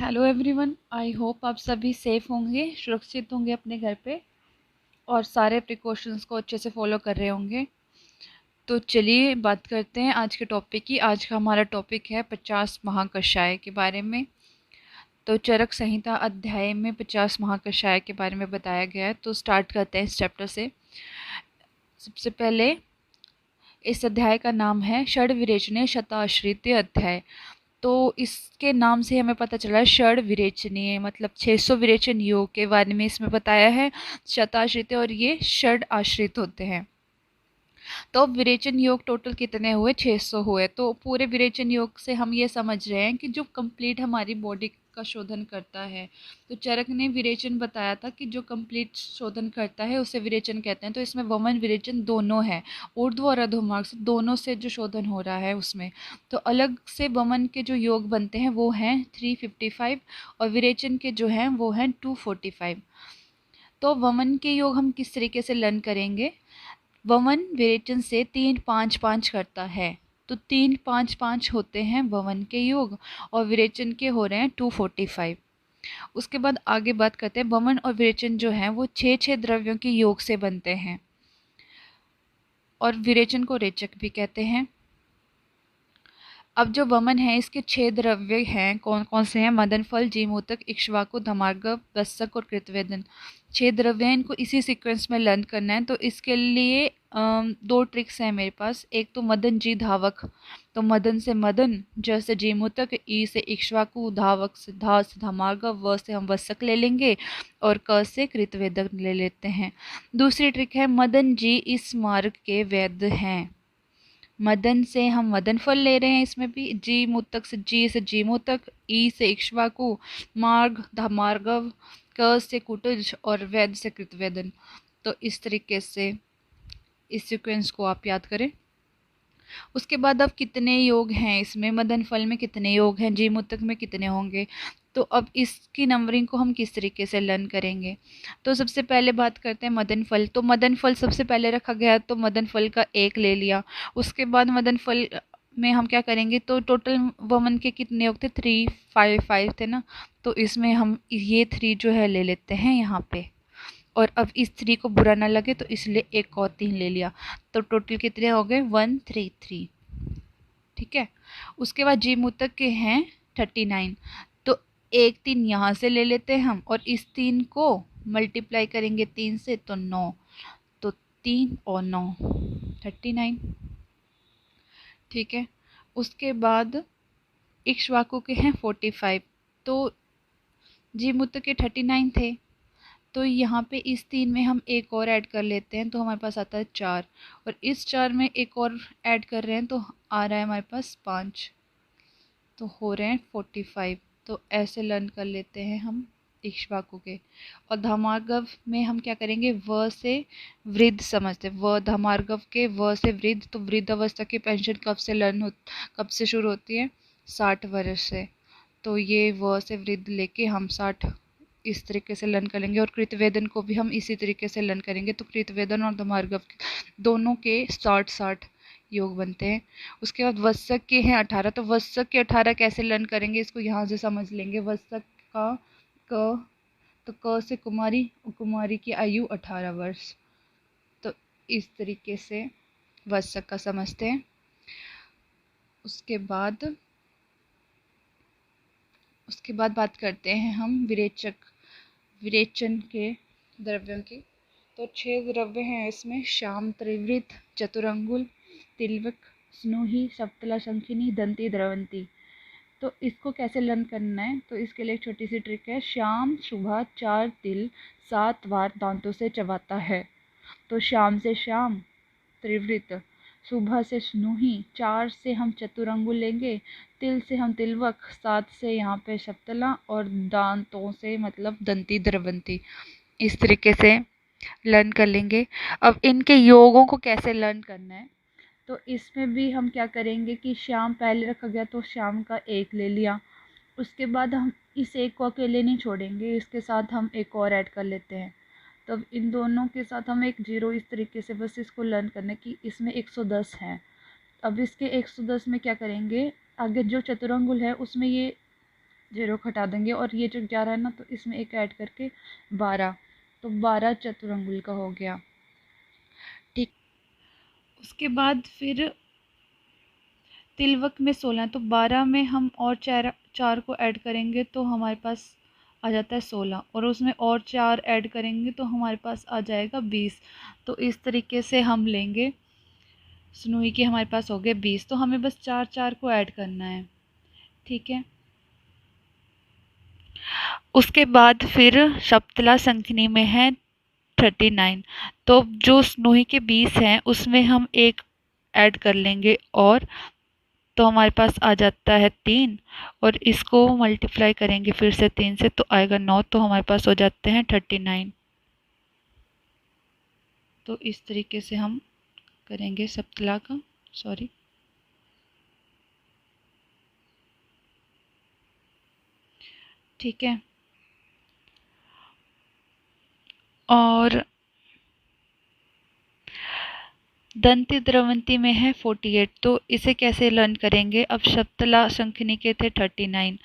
Hello everyone, I hope आप सभी safe होंगे, सुरक्षित होंगे अपने घर पे और सारे प्रिकॉशंस को अच्छे से फॉलो कर रहे होंगे। तो चलिए बात करते हैं आज के टॉपिक की। आज का हमारा टॉपिक है 50 महाकषाय के बारे में। तो चरक संहिता अध्याय में 50 महाकषाय के बारे में बताया गया है। तो स्टार्ट करते हैं इस चैप्टर से। सबसे पहले इस अध्याय का नाम है षड विरेचनीय शताश्रित अध्याय। तो इसके नाम से हमें पता चला षड विरेचनीय मतलब 600 विरेचन योग के बारे में इसमें बताया है। शताश्रित और ये षड आश्रित होते हैं। तो अब विरेचन योग टोटल कितने हुए? 600 हुए। तो पूरे विरेचन योग से हम ये समझ रहे हैं कि जो कंप्लीट हमारी बॉडी का शोधन करता है। तो चरक ने विरेचन बताया था कि जो कंप्लीट शोधन करता है उसे विरेचन कहते हैं। तो इसमें वमन विरेचन दोनों है, ऊर्ध्व और अधोमार्ग से दोनों से जो शोधन हो रहा है उसमें। तो अलग से वमन के जो योग बनते हैं वो हैं 355 और विरेचन के जो हैं वो हैं 245। तो वमन के योग हम किस तरीके से लर्न करेंगे? वमन विरेचन से 3-5-5 करता है। तो 3-5-5 होते हैं वमन के योग और विरेचन के हो रहे हैं 245। उसके बाद आगे बात करते हैं वमन और विरेचन जो हैं वो 6-6 द्रव्यों के योग से बनते हैं और विरेचन को रेचक भी कहते हैं। अब जो वमन है इसके 6 द्रव्य हैं, कौन कौन से हैं? मदन फल, जीमूतक, इक्ष्वाकु, धमार्गव, वत्सक और कृतवेदन। 6 द्रव्य हैं, इनको इसी सीक्वेंस में लर्न करना है। तो इसके लिए 2 ट्रिक्स हैं मेरे पास। एक तो मदन जी धावक, तो मदन से मदन, ज से जीमूतक, ई से इक्ष्वाकु, धावक से धा से धमार्गव, व से हम वत्सक ले लेंगे और क से कृतवेदन ले लेते हैं। दूसरी ट्रिक है मदन जी इस मार्ग के वैद्य हैं। मदन से हम मदन फल ले रहे हैं, इसमें भी जी मुतक से जी से जीमोतक, ई से इक्ष्वाकु, मार्ग धमार्गव, क से कुटुज और वैद से कृतवेदन। तो इस तरीके से इस सीक्वेंस को आप याद करें। उसके बाद अब कितने योग हैं इसमें? मदन फल में कितने योग हैं, जी मुतक में कितने होंगे? तो अब इसकी नंबरिंग को हम किस तरीके से लर्न करेंगे? तो सबसे पहले बात करते हैं मदन फल। तो मदन फल सबसे पहले रखा गया, तो मदन फल का 1 ले लिया। उसके बाद मदन फल में हम क्या करेंगे? तो टोटल वमन के कितने योग थे? 355 थे ना। तो इसमें हम ये 3 जो है ले लेते हैं यहाँ पे। और अब इस 3 को बुरा ना लगे तो इसलिए एक और 3 ले लिया। तो टोटल कितने हो गए? 133। ठीक है। उसके बाद जी मुतक के हैं 39। तो एक 3 यहाँ से ले लेते हैं हम और इस 3 को मल्टीप्लाई करेंगे 3 से तो 9। तो 3 और 9 39। ठीक है। उसके बाद इक्ष्वाकु के हैं 45। तो जी मुतक के 39 थे। तो यहाँ पे इस 3 में हम एक और ऐड कर लेते हैं तो हमारे पास आता है 4 और इस 4 में एक और ऐड कर रहे हैं तो आ रहा है हमारे पास 5। तो हो रहे हैं 45। तो ऐसे लर्न कर लेते हैं हम इक्ष्वाकु के। और धमार्गव में हम क्या करेंगे? व से वृद्ध समझते हैं। व धमार्गव के व से वृद्ध। तो वृद्ध अवस्था की पेंशन कब से शुरू होती है? 60 वर्ष से। तो ये व से वृद्ध लेके हम 60 इस तरीके से लर्न करेंगे। और कृतवेदन को भी हम इसी तरीके से लर्न करेंगे। तो कृतवेदन और धमार्गव दोनों के 60-60 योग बनते हैं। उसके बाद वत्सक के हैं 18। तो वत्सक के 18 कैसे लर्न करेंगे? इसको यहाँ से समझ लेंगे। वत्सक का क, तो क से कुमारी, कुमारी की आयु 18 वर्ष। तो इस तरीके से वत्सक का समझते हैं। उसके बाद बात करते हैं हम विरेचन के द्रव्यों की। तो 6 द्रव्य हैं इसमें। श्याम, त्रिवृत, चतुरंगुल, तिलवक, स्नूही, सप्तला शंखिनी, दंती, द्रवंती। तो इसको कैसे लर्न करना है? तो इसके लिए एक छोटी सी ट्रिक है। श्याम सुबह 4 तिल 7 बार दांतों से चबाता है। तो शाम से श्याम, त्रिवृत, सुबह से स्नूही, 4 से हम चतुरंगुल लेंगे, तिल से हम तिलवक, 7 से यहाँ पे सप्तला और दांतों से मतलब दंती द्रवंती। इस तरीके से लर्न कर लेंगे। अब इनके योगों को कैसे लर्न करना है? तो इसमें भी हम क्या करेंगे कि शाम पहले रखा गया तो शाम का 1 ले लिया। उसके बाद हम इस 1 को अकेले नहीं छोड़ेंगे, इसके साथ हम एक और ऐड कर लेते हैं। तब इन दोनों के साथ हम एक 0 इस तरीके से बस इसको लर्न करने की। इसमें 110 है। अब इसके 110 में क्या करेंगे? आगे जो चतुरंगुल है उसमें ये 0 हटा देंगे और ये जो 11 है ना, तो इसमें एक ऐड करके 12, तो 12 चतुरंगुल का हो गया। ठीक, उसके बाद फिर तिलवक में 16, तो 12 में हम और चार को ऐड करेंगे तो हमारे पास आ जाता है 16, और उसमें और 4 ऐड करेंगे तो हमारे पास आ जाएगा 20। तो इस तरीके से हम लेंगे, स्नूही के हमारे पास हो गए 20, तो हमें बस 4 को ऐड करना है। ठीक है, उसके बाद फिर शप्तला संख्नी में है 39, तो जो स्नूही के 20 हैं उसमें हम एक ऐड कर लेंगे, और तो हमारे पास आ जाता है 3, और इसको मल्टीप्लाई करेंगे फिर से 3 से तो आएगा 9, तो हमारे पास हो जाते हैं 39। तो इस तरीके से हम करेंगे सप्तला का, सॉरी, ठीक है। और दंती द्रवंती में है 48, तो इसे कैसे लर्न करेंगे। अब शप्तला शंखनी के थे 39,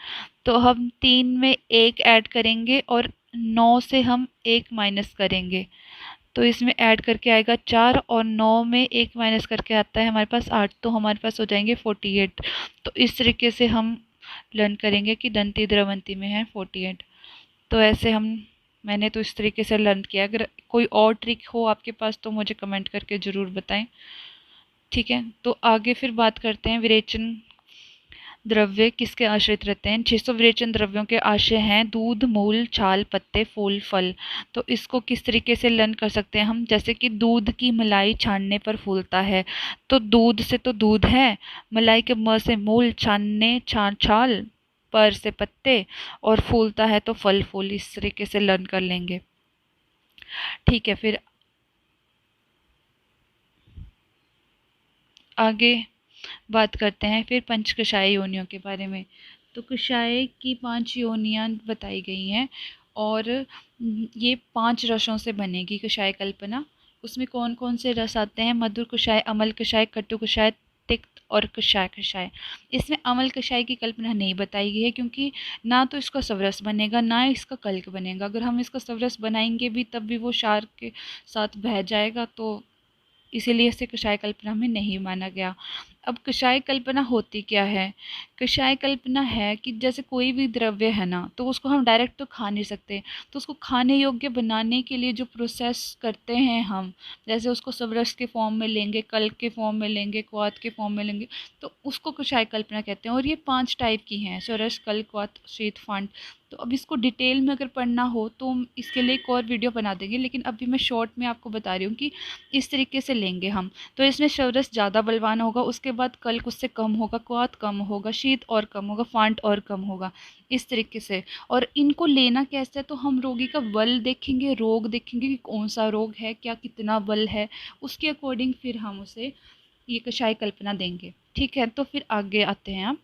तो हम 3 में 1 ऐड करेंगे और 9 से हम 1 माइनस करेंगे, तो इसमें ऐड करके आएगा 4, और 9 में 1 माइनस करके आता है हमारे पास 8, तो हमारे पास हो जाएंगे 48। तो इस तरीके से हम लर्न करेंगे कि दंती द्रवंती में है 48। तो ऐसे मैंने तो इस तरीके से लर्न किया। अगर कोई और ट्रिक हो आपके पास तो मुझे कमेंट करके ज़रूर बताएं। ठीक है, तो आगे फिर बात करते हैं विरेचन द्रव्य किसके आश्रित रहते हैं। 600 विरेचन द्रव्यों के आशय हैं दूध, मूल, छाल, पत्ते, फूल, फल। तो इसको किस तरीके से लर्न कर सकते हैं हम, जैसे कि दूध की मलाई छानने पर फूलता है, तो दूध से तो दूध है, मलाई के म से मूल, छानने छाल, पर से पत्ते, और फूलता है तो फल फूल। इस तरीके से लर्न कर लेंगे। ठीक है, फिर आगे बात करते हैं फिर पंचकशाई योनियों के बारे में। तो कषाय की 5 योनियाँ बताई गई हैं, और ये 5 रसों से बनेगी कषाय कल्पना। उसमें कौन कौन से रस आते हैं, मधुर कषाय, अमल कषाय, कटु कषाय, तिक्त और कषाय कषाय। इसमें अमल कषाय की कल्पना नहीं बताई गई है, क्योंकि ना तो इसका स्वरस बनेगा ना इसका कल्क बनेगा। अगर हम इसका स्वरस बनाएंगे भी तब भी वो क्षार के साथ बह जाएगा, तो इसीलिए इसे कषाय कल्पना में नहीं माना गया। अब कषाय कल्पना होती क्या है। कषाय कल्पना है कि जैसे कोई भी द्रव्य है ना, तो उसको हम डायरेक्ट तो खा नहीं सकते, तो उसको खाने योग्य बनाने के लिए जो प्रोसेस करते हैं हम, जैसे उसको स्वरस के फॉर्म में लेंगे, कल्क के फॉर्म में लेंगे, क्वाथ के फॉर्म में लेंगे, तो उसको कषाय कल्पना कहते हैं। और ये 5 टाइप की हैं, स्वरस, कल्क, क्वाथ, शीत, फांड। तो अब इसको डिटेल में अगर पढ़ना हो तो हम इसके लिए एक और वीडियो बना देंगे, लेकिन अभी मैं शॉर्ट में आपको बता रही हूँ कि इस तरीके से लेंगे हम। तो इसमें शवरस ज़्यादा बलवान होगा, उसके बाद कल्क उससे कम होगा, क्वाथ कम होगा, शीत और कम होगा, फांट और कम होगा, इस तरीके से। और इनको लेना कैसे है, तो हम रोगी का बल देखेंगे, रोग देखेंगे कि कौन सा रोग है, क्या कितना बल है, उसके अकॉर्डिंग फिर हम उसे ये कषाय कल्पना देंगे। ठीक है, तो फिर आगे आते हैं आप।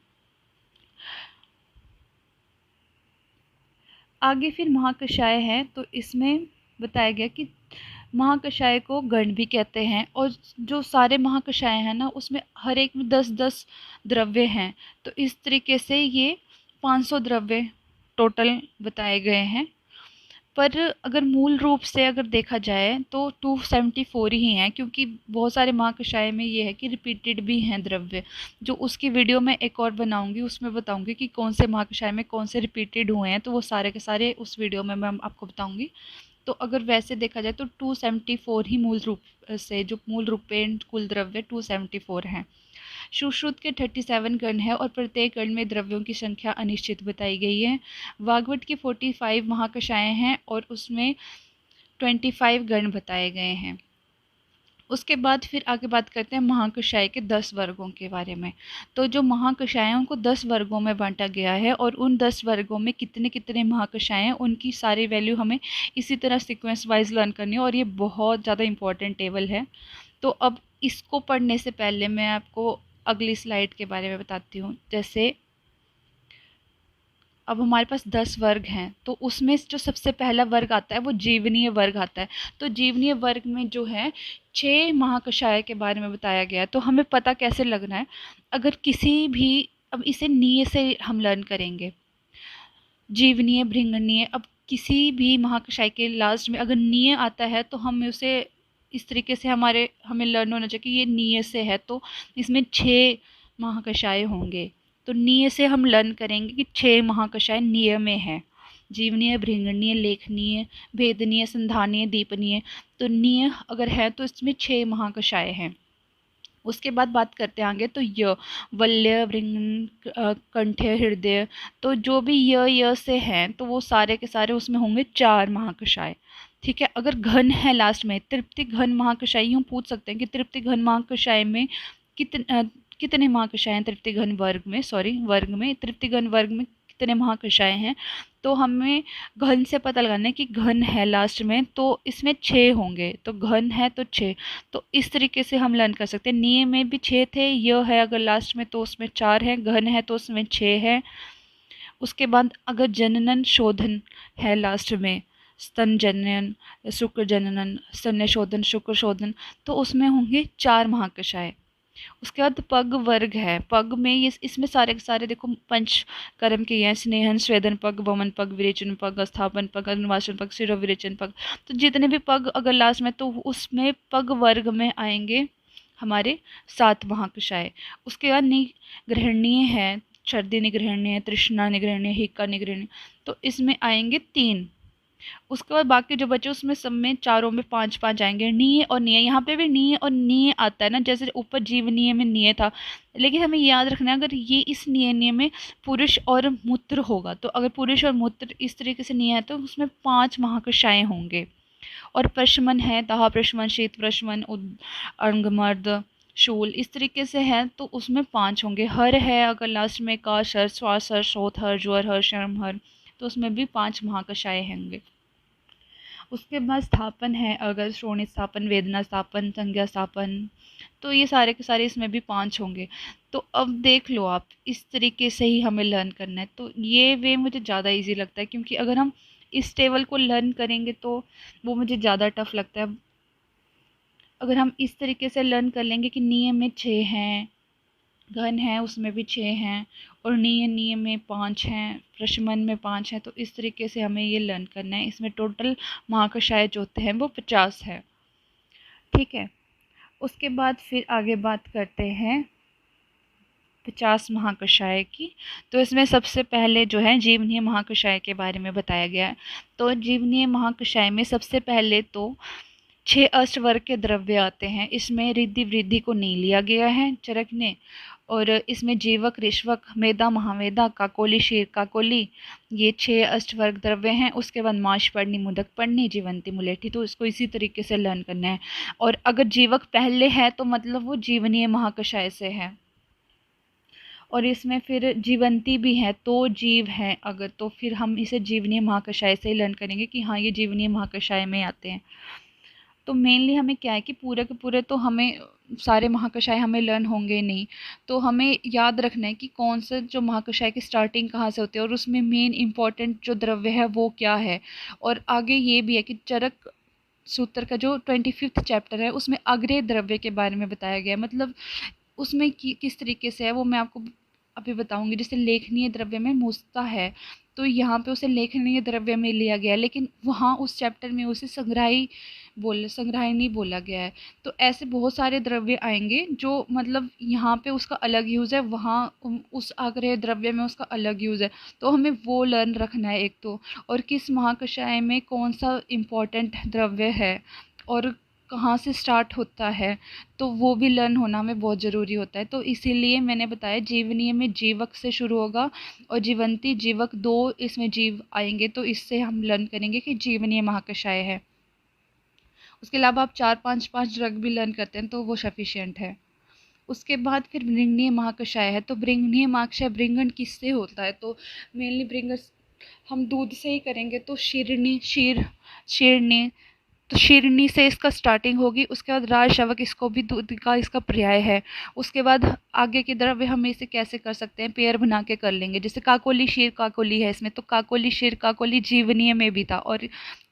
आगे फिर महाकषाय है, तो इसमें बताया गया कि महाकषाय को गण भी कहते हैं, और जो सारे महाकषाय हैं ना, उसमें हर एक में 10-10 द्रव्य हैं। तो इस तरीके से ये 500 द्रव्य टोटल बताए गए हैं। पर अगर मूल रूप से अगर देखा जाए तो 274 ही हैं, क्योंकि बहुत सारे महाकषाय में ये है कि रिपीटेड भी हैं द्रव्य। जो उसकी वीडियो मैं एक और बनाऊंगी, उसमें बताऊंगी कि कौन से महाकषाय में कौन से रिपीटेड हुए हैं, तो वो सारे के सारे उस वीडियो में मैं आपको बताऊंगी। तो अगर वैसे देखा जाए तो 274 ही मूल रूप से, जो मूल रूपेण कुल द्रव्य 274 हैं। सुश्रुत के 37 गण है, और प्रत्येक गण में द्रव्यों की संख्या अनिश्चित बताई गई है। वाग्भट के 45 महाकषाय हैं, और उसमें 25 गण बताए गए हैं। उसके बाद फिर आगे बात करते हैं महाकषाय के 10 वर्गों के बारे में। तो जो महाकषायों को 10 वर्गों में बांटा गया है, और उन 10 वर्गों में कितने कितने महाकषाय हैं उनकी सारी वैल्यू हमें इसी तरह सीक्वेंस वाइज लर्न करनी है, और ये बहुत ज़्यादा इंपॉर्टेंट टेबल है। तो अब इसको पढ़ने से पहले मैं आपको अगली स्लाइड के बारे में बताती हूँ। जैसे अब हमारे पास 10 वर्ग हैं, तो उसमें जो सबसे पहला वर्ग आता है वो जीवनीय वर्ग आता है। तो जीवनीय वर्ग में जो है 6 महाकषाय के बारे में बताया गया है। तो हमें पता कैसे लगना है, अगर किसी भी, अब इसे नीय से हम लर्न करेंगे। जीवनीय, भृंगनीय। अब किसी भी महाकषाय के लास्ट में अगर नीय आता है तो हम उसे इस तरीके से हमें लर्न होना चाहिए कि ये नीय से है, तो इसमें 6 महाकषाय होंगे। तो नीय से हम लर्न करेंगे कि 6 महाकषाय नीय में है। जीवनीय, भृंगनीय, लेखनीय, भेदनीय, संधानीय, दीपनीय। तो नीय अगर है तो इसमें 6 महाकषाय हैं। उसके बाद बात करते हैं आगे, तो य, वल्य, वृंग, कंठ्य, हृदय। तो जो भी य से हैं तो वो सारे के सारे उसमें होंगे 4 महाकषाय। ठीक है। अगर घन है लास्ट में, तृप्ति घन महाकषाय, यूँ पूछ सकते हैं कि तृप्ति घन महाकषाय में कितने महाकषाय हैं, तृप्ति घन वर्ग में, तृप्ति घन वर्ग में कितने महाकषाय हैं। तो हमें घन से पता लगाना है कि घन है लास्ट में तो इसमें 6 होंगे, तो घन है तो 6। तो इस तरीके से हम लर्न कर सकते हैं। निय में भी 6 थे, यह है अगर लास्ट में तो उसमें 4 है, घन है तो उसमें 6 है। उसके बाद अगर जननन शोधन है लास्ट में, स्तन जनन, शुक्र जननन, स्तन्य शोधन, शुक्र शोधन, तो उसमें होंगे 4 महाकषाय। उसके बाद पग वर्ग है, पग में ये इसमें सारे के सारे देखो पंच कर्म के हैं, स्नेहन, स्वेदन पग, वमन पग, विरेचन पग, स्थापन पग, अनुवासन पग, शिरो विरेचन पग। तो जितने भी पग अगर लास्ट में तो उसमें पग वर्ग में आएंगे हमारे 7 महाकषाय। उसके बाद निग्रहणीय है, सर्दी निग्रहणीय है, तृष्णा निग्रहणीय, हिक्का निग्रहणीय, तो इसमें आएंगे 3। उसके बाद बाकी जो बचे उसमें सब में चारों में 5-5 आएंगे। नीय और निय, यहाँ पे भी नीय और निय आता है ना, जैसे ऊपर जीवनीय में निय था, लेकिन हमें याद रखना है अगर ये इस निय में पुरुष और मूत्र होगा, तो अगर पुरुष और मूत्र इस तरीके से निय है तो उसमें 5 महाकषाय होंगे। और प्रशमन है, दाह प्रशमन, शीत प्रशमन, अंगमर्द, शूल, इस तरीके से है तो उसमें 5 होंगे। हर है अगर लास्ट में का, शर, श्वास, हर, शोथ हर, ज्वर हर, शर्म हर, तो उसमें भी 5 महाकषाय होंगे। उसके बाद स्थापन है अगर श्रोणी स्थापन, वेदना स्थापन, संज्ञा स्थापन, तो ये सारे के सारे इसमें भी 5 होंगे। तो अब देख लो आप, इस तरीके से ही हमें लर्न करना है। तो ये वे मुझे ज़्यादा इजी लगता है, क्योंकि अगर हम इस टेबल को लर्न करेंगे तो वो मुझे ज़्यादा टफ लगता है। अगर हम इस तरीके से लर्न कर लेंगे कि नियम में 6 हैं, घन है उसमें भी 6 हैं, और नियम में 5 हैं, प्रशमन में 5 हैं, तो इस तरीके से हमें ये लर्न करना है। इसमें टोटल महाकषाय जो होते हैं वो 50 है। ठीक है। उसके बाद फिर आगे बात करते हैं 50 महाकषाय की। तो इसमें सबसे पहले जो है जीवनीय महाकषाय के बारे में बताया गया है। तो जीवनीय महाकषाय में सबसे पहले तो 6 अष्टवर्ग के द्रव्य आते हैं। इसमें रिद्धि वृद्धि को नहीं लिया गया है चरक ने, और इसमें जीवक, ऋष्वक, मेधा, महामेधा, काकोली, क्षीर काकोली, ये 6 अष्टवर्ग द्रव्य हैं। उसके बाद माश पढ़नी, मुदक पढ़नी, जीवंती, मुलेठी, तो इसको इसी तरीके से लर्न करना है। और अगर जीवक पहले है तो मतलब वो जीवनीय महाकषाय से है। और इसमें फिर जीवंती भी है, तो जीव है अगर, तो फिर हम इसे जीवनीय महाकषाय से ही लर्न करेंगे कि हाँ ये जीवनीय महाकषाय में आते हैं। तो मेनली हमें क्या है कि पूरे के पूरे तो हमें सारे महाकषाय हमें लर्न होंगे नहीं, तो हमें याद रखना है कि कौन सा जो महाकषाय की स्टार्टिंग कहाँ से होती है और उसमें मेन इंपॉर्टेंट जो द्रव्य है वो क्या है। और आगे ये भी है कि चरक सूत्र का जो 25th चैप्टर है उसमें अग्रेय द्रव्य के बारे में बताया गया है, मतलब उसमें किस तरीके से है वो मैं आपको अभी बताऊंगी। जैसे लेखनीय द्रव्य में मूसता है, तो यहाँ पे उसे लेखनीय द्रव्य में लिया गया है, लेकिन वहाँ उस चैप्टर में उसे संग्राही बोला गया है। तो ऐसे बहुत सारे द्रव्य आएंगे जो मतलब यहाँ पे उसका अलग यूज़ है, वहाँ उस आग्रह द्रव्य में उसका अलग यूज़ है, तो हमें वो लर्न रखना है एक तो। और किस महाकषाय में कौन सा इम्पोर्टेंट द्रव्य है और कहाँ से स्टार्ट होता है, तो वो भी लर्न होना हमें बहुत ज़रूरी होता है। तो इसीलिए मैंने बताया जीवनीय में जीवक से शुरू होगा और जीवंती, जीवक 2 इसमें जीव आएंगे, तो इससे हम लर्न करेंगे कि जीवनीय महाकषाय है। उसके अलावा आप 4-5 ड्रग भी लर्न करते हैं तो वो सफिशिएंट है। उसके बाद फिर भृंगनीय महाकषाय है। तो भृंगनीय महाकषाय भृंगन किससे होता है, तो मेनली भृंगन हम दूध से ही करेंगे, तो शीरनी, तो शीरनी से इसका स्टार्टिंग होगी। उसके बाद राजशवक, इसको भी दूध का इसका पर्याय है। उसके बाद आगे की द्रव्य हम इसे कैसे कर सकते हैं, पेयर बना के कर लेंगे। जैसे काकोली, क्षीर काकोली है इसमें, तो काकोली, क्षीर काकोली जीवनीय में भी था। और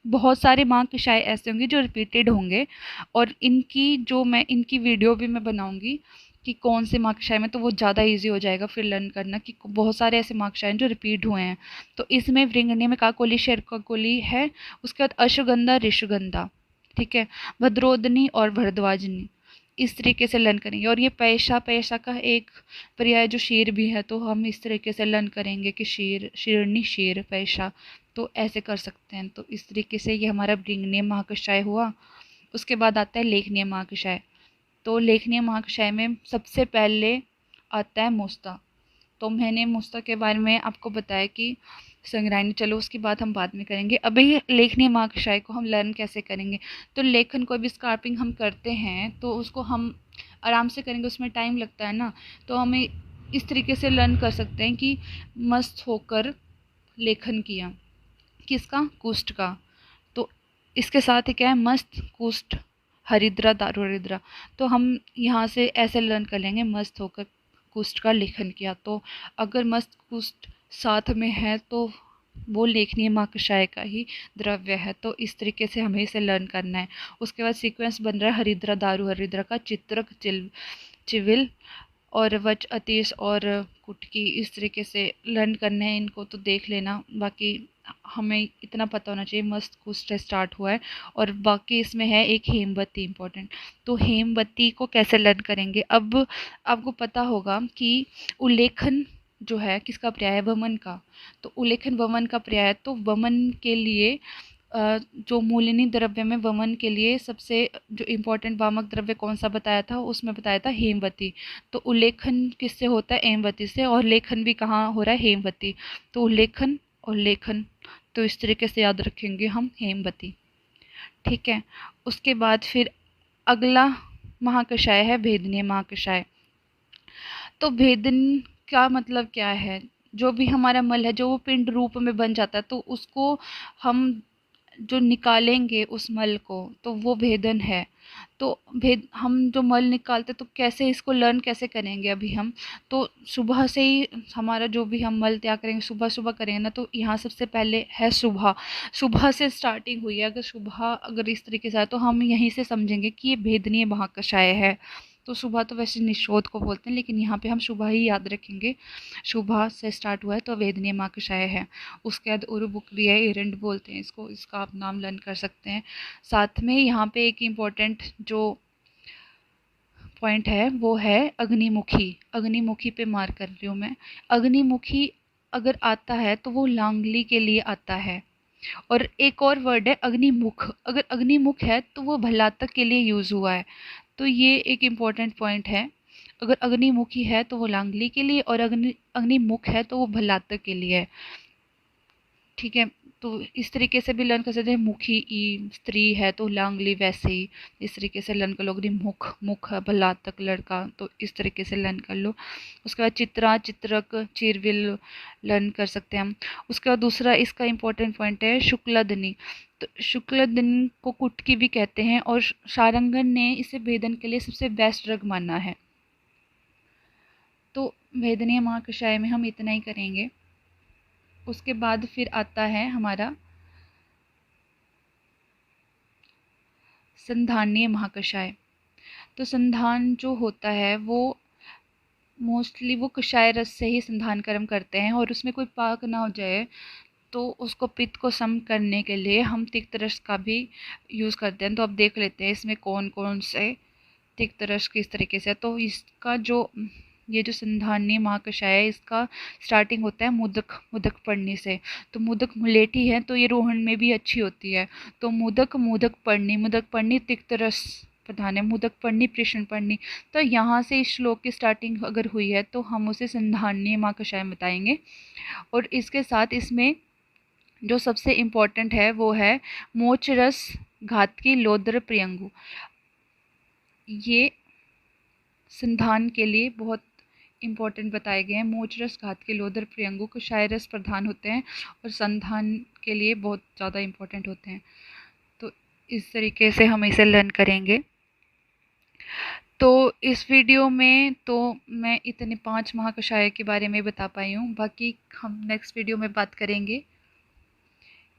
बहुत सारे महाकषाय ऐसे होंगे जो रिपीटेड होंगे, और इनकी वीडियो भी मैं बनाऊंगी, कि कौन से महाकषाय में, तो वो ज़्यादा इजी हो जाएगा फिर लर्न करना कि बहुत सारे ऐसे महाकषाय हैं जो रिपीट हुए हैं। तो इसमें भृंगनिया में काकोली शेरकाकोली है, उसके बाद अश्वगंधा ऋषगंधा, ठीक है, भद्रोदनी और भरद्वाजनी, इस तरीके से लर्न करेंगे। और ये पैसा, पैसा का एक पर्याय जो शेर भी है, तो हम इस तरीके से लर्न करेंगे कि शेर, शेरनी, शेर, पैसा, तो ऐसे कर सकते हैं। तो इस तरीके से ये हमारा भृंगनीय महाकषाय हुआ। उसके बाद आता है लेखनीय महाकषाय। तो लेखनीय महाकषाय में सबसे पहले आता है मुस्ता। तो मैंने मुस्ता के बारे में आपको बताया कि संग्राहिणी, चलो उसकी बात हम बाद में करेंगे। अभी लेखनीय महाकषाय को हम लर्न कैसे करेंगे। तो लेखन कोई भी स्कार्पिंग हम करते हैं तो उसको हम आराम से करेंगे, उसमें टाइम लगता है ना। तो हमें इस तरीके से लर्न कर सकते हैं कि मस्त होकर लेखन किया, किसका, कुष्ठ का। तो इसके साथ ही क्या है, मस्त, कुष्ठ, हरिद्रा, दारू हरिद्रा। तो हम यहाँ से ऐसे लर्न कर लेंगे, मस्त होकर कुष्ठ का लेखन किया। तो अगर मस्त कुष्ठ साथ में है तो वो लेखनीय महाकषाय का ही द्रव्य है। तो इस तरीके से हमें इसे लर्न करना है। उसके बाद सीक्वेंस बन रहा है हरिद्रा, दारू हरिद्रा का, चित्रक, चिविल और वच, अतीश और कुटकी, इस तरीके से लर्न करने हैं इनको। तो देख लेना, बाकी हमें इतना पता होना चाहिए मस्त कुछ से स्टार्ट हुआ है। और बाकी इसमें है एक हेमवती इम्पोर्टेंट। तो हेमवती को कैसे लर्न करेंगे। अब आपको पता होगा कि उल्लेखन जो है किसका पर्याय है, वमन का। तो उल्लेखन वमन का पर्याय, तो वमन के लिए जो मूलिनी द्रव्य में वमन के लिए सबसे जो इम्पोर्टेंट वामक द्रव्य कौन सा बताया था, उसमें बताया था हेमवती। तो उल्लेखन किससे होता है, हेमवती से, और लेखन भी कहाँ हो रहा है, हेमवती। तो उल्लेखन और लेखन, तो इस तरीके से याद रखेंगे हम हेमवती, ठीक है। उसके बाद फिर अगला महाकषाय है भेदनीय महाकषाय। तो भेदन का मतलब क्या है, जो भी हमारा मल है जो वो पिंड रूप में बन जाता है, तो उसको हम जो निकालेंगे उस मल को, तो वो भेदन है। तो भेद, हम जो मल निकालते तो कैसे इसको लर्न कैसे करेंगे अभी हम। तो सुबह से ही हमारा जो भी हम मल त्याग करेंगे, सुबह सुबह करेंगे ना, तो यहाँ सबसे पहले है सुबह। सुबह से स्टार्टिंग हुई है, अगर सुबह अगर इस तरीके से है तो हम यहीं से समझेंगे कि ये भेदनीय महाकषाय है। तो सुबह तो वैसे निशोध को बोलते हैं, लेकिन यहाँ पे हम सुबह ही याद रखेंगे, सुबह से स्टार्ट हुआ है तो वेदनीय महाकषाय है। उसके बाद उरुबुक भी है, एरेंट बोलते हैं इसको, इसका आप नाम लर्न कर सकते हैं। साथ में यहाँ पे एक इम्पोर्टेंट जो पॉइंट है वो है अग्निमुखी। अग्निमुखी पे मार कर रही हूँ मैं। अग्निमुखी अगर आता है तो वो लांगली के लिए आता है। और एक और वर्ड है अग्निमुख, अगर अग्निमुख है तो वो भलातक के लिए यूज़ हुआ है। तो ये एक इम्पॉर्टेंट पॉइंट है, अगर अग्निमुखी है तो वो लांगली के लिए, और अग्निमुख है तो वो भलातक के लिए है, ठीक है। तो इस तरीके से भी लर्न कर सकते हैं। मुखी ई स्त्री है तो लांगली, वैसे ही इस तरीके से लर्न कर लो। मुख, मुख भलातक लड़का, तो इस तरीके से लर्न कर लो। उसके बाद चित्रा, चित्रक, चिरविल लर्न कर सकते हैं हम। उसके बाद दूसरा इसका इम्पोर्टेंट पॉइंट है शुक्लदनी। तो शुक्लदनी को कुटकी भी कहते हैं, और सारंगन ने इसे भेदन के लिए सबसे बेस्ट ड्रग माना है। तो भेदनीय महाकषाय में हम इतना ही करेंगे। उसके बाद फिर आता है हमारा संधानीय महाकषाय। तो संधान जो होता है वो मोस्टली वो कषाय रस से ही संधान कर्म करते हैं, और उसमें कोई पाक ना हो जाए तो उसको पित्त को सम करने के लिए हम तिक्त रस का भी यूज़ करते हैं। तो अब देख लेते हैं इसमें कौन कौन से तिक्त रस किस तरीके से। तो इसका जो ये जो संधानीय महाकषाय है, इसका स्टार्टिंग होता है मुदक, मुदक पढ़नी से। तो मुदक मुलेठी है तो ये रोहन में भी अच्छी होती है। तो मुदक, मुदक पढ़नी, मुदक पढ़नी तिक्त रस प्रधान है, मुदक पढ़नी प्रश्न पढ़नी। तो यहाँ से इस श्लोक की स्टार्टिंग अगर हुई है तो हम उसे संधानीय महाकषाय बताएंगे। और इसके साथ इसमें जो सबसे इम्पोर्टेंट है वो है मोच रस, घातकी, लोद्र, प्रियंगु। ये संधान के लिए बहुत इम्पोर्टेंट बताए गए हैं। मोचरस, घातकी, लोदर, प्रियंगु को शायरस प्रधान होते हैं और संधान के लिए बहुत ज़्यादा इम्पोर्टेंट होते हैं। तो इस तरीके से हम इसे लर्न करेंगे। तो इस वीडियो में तो मैं इतने 5 महाकषाय के बारे में बता पाई हूँ, बाकी हम नेक्स्ट वीडियो में बात करेंगे।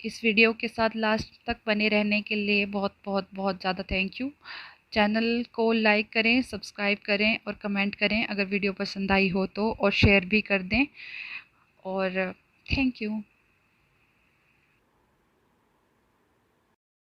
इस वीडियो के साथ लास्ट तक बने रहने के लिए बहुत बहुत बहुत ज़्यादा थैंक यू। चैनल को लाइक करें, सब्सक्राइब करें और कमेंट करें अगर वीडियो पसंद आई हो तो, और शेयर भी कर दें। और थैंक यू।